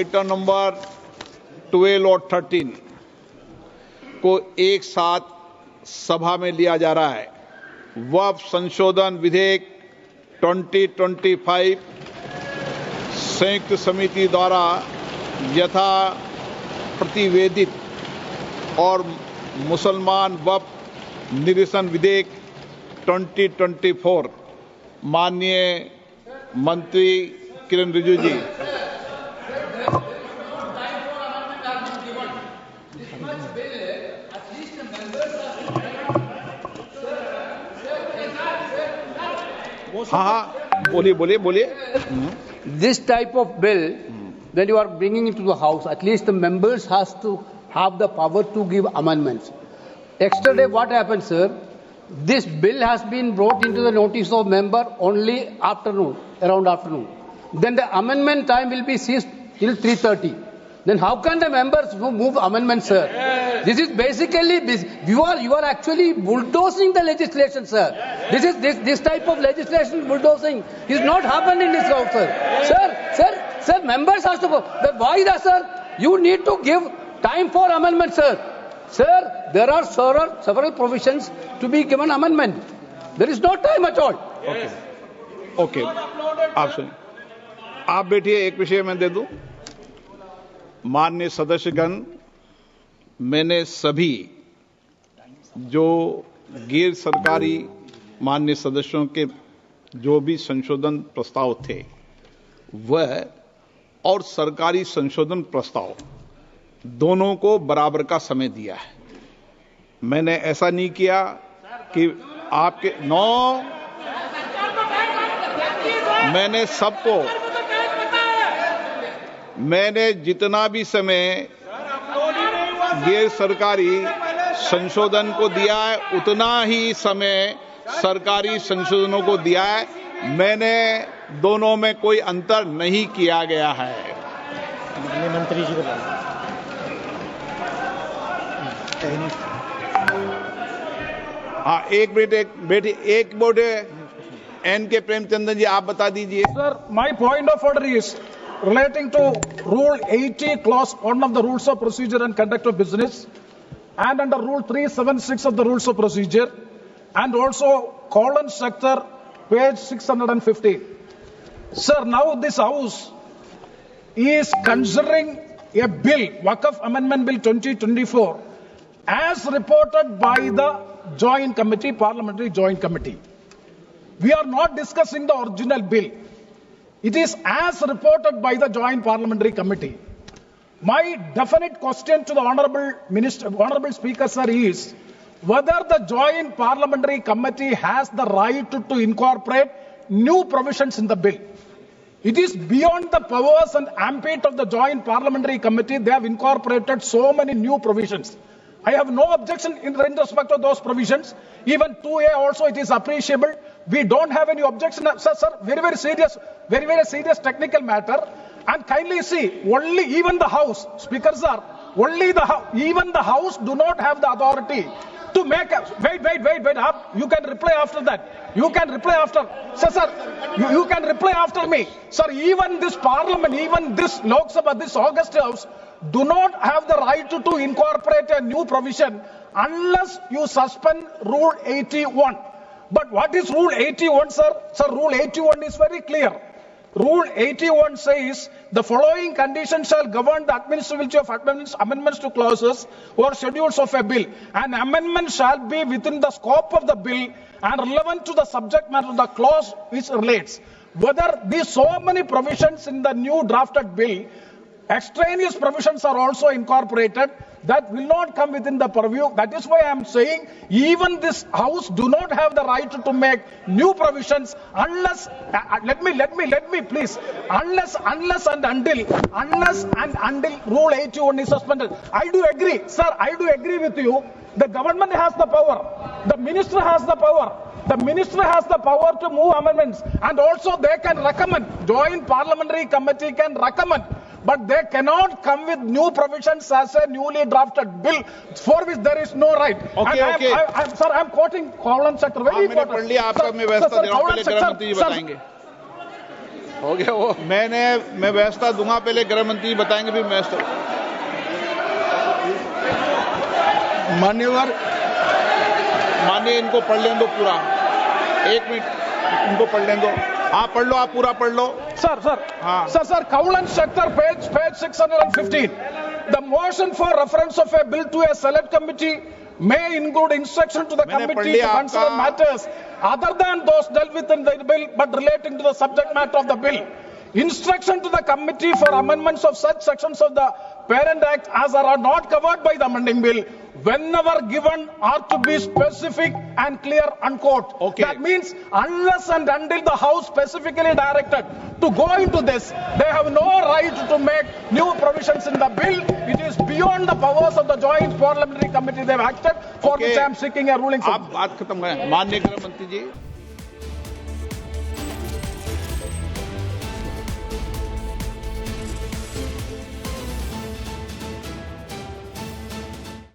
Item number 12 और 13 को एक साथ सभा में लिया जा रहा है। वक्फ संशोधन विधेयक 2025 संयुक्त समिति द्वारा यथा प्रतिवेदित और मुसलमान वक्फ निरसन विधेयक 2024 माननीय मंत्री किरण रिजिजू जी। हाँ बोलिए। This type of bill, when you are bringing it to the House, at least the members has to have the power to give amendments. Yesterday, what happened, sir? This bill has been brought into the notice of member only afternoon, around afternoon. Then the amendment time will be ceased till 3:30. Then how can the members move amendments, sir? This is basically you are actually bulldozing the legislation, sir. This type of legislation bulldozing is not happened in this house, sir. Sir, members has to. Why that, sir? You need to give time for amendment, sir. Sir, there are several provisions to be given amendment. There is no time at all. Okay आप बैठिए। एक विषय मैं दे दूं। माननीय सदस्यगण, मैंने सभी जो गैर सरकारी माननीय सदस्यों के जो भी संशोधन प्रस्ताव थे वह और सरकारी संशोधन प्रस्ताव दोनों को बराबर का समय दिया है। मैंने ऐसा नहीं किया कि आपके मैंने जितना भी समय गैर सरकारी संशोधन को दिया है उतना ही समय सरकारी संशोधनों को दिया है। मैंने दोनों में कोई अंतर नहीं किया गया है। मंत्री जी को हाँ, एक मिनट एन के प्रेमचंद्र जी आप बता दीजिए। Sir, my point of order is relating to Rule 80, Clause 1 of the Rules of Procedure and Conduct of Business, and under Rule 376 of the Rules of Procedure, and also colon sector, page 615. Sir, now this House is considering a bill, Waqf Amendment Bill 2024, as reported by the Joint Committee, Parliamentary Joint Committee. We are not discussing the original bill. It is as reported by the Joint Parliamentary Committee. My definite question to the Honorable Speaker, sir, is whether the Joint Parliamentary Committee has the right to incorporate new provisions in the bill. It is beyond the powers and ambit of the Joint Parliamentary Committee. They have incorporated so many new provisions. I have no objection in respect of those provisions. Even 2A also it is appreciable. We don't have any objection. Sir, very serious technical matter. And kindly see, only even the House, Speaker sir, even the House do not have the authority to make wait up. You can reply after that. You can reply after. Sir, you can reply after me. Sir, even this Parliament, even this Lok Sabha, this August House, do not have the right to incorporate a new provision unless you suspend Rule 81. But what is Rule 81, sir? Sir, Rule 81 is very clear. Rule 81 says the following conditions shall govern the administrability of amendments to clauses or schedules of a bill. An amendment shall be within the scope of the bill and relevant to the subject matter of the clause which relates. Whether these so many provisions in the new drafted bill, extraneous provisions are also incorporated, that will not come within the purview. That is why I am saying even this House do not have the right to make new provisions unless let me please, unless and until Rule 81 is suspended. I do agree, sir, I do agree with you. The government has the power, the minister has the power. The minister has the power to move amendments, and also they can recommend. Joint Parliamentary Committee can recommend, but they cannot come with new provisions as a newly drafted bill for which there is no right. Okay. Sir, I am quoting colon sector. Very important. आपका मैं व्यवस्था दे रहा हूं, पहले गृह मंत्री जी बताएंगे। हो गया वो मैं व्यवस्था दूंगा, पहले गृह मंत्री बताएंगे फिर व्यवस्था। मान्यवर इनको पढ़ लें दो पूरा, 1 मिनट इनको पढ़ लें दो। आप पढ़ लो, आप पूरा पढ़ लो। Sir, Kaul and Shakhtar, page 615. The motion for reference of a bill to a select committee may include instruction to the committee to consider matters other than those dealt with in the bill but relating to the subject matter of the bill. Instruction to the committee for amendments of such sections of the Parent Act as are not covered by the amending bill, whenever given, are to be specific and clear, unquote. Okay. That means unless and until the House specifically directed to go into this, they have no right to make new provisions in the bill. It is beyond the powers of the Joint Parliamentary Committee they have acted, for which I am seeking a ruling. आप बात खत्म करें। माननीय गृह मंत्री जी,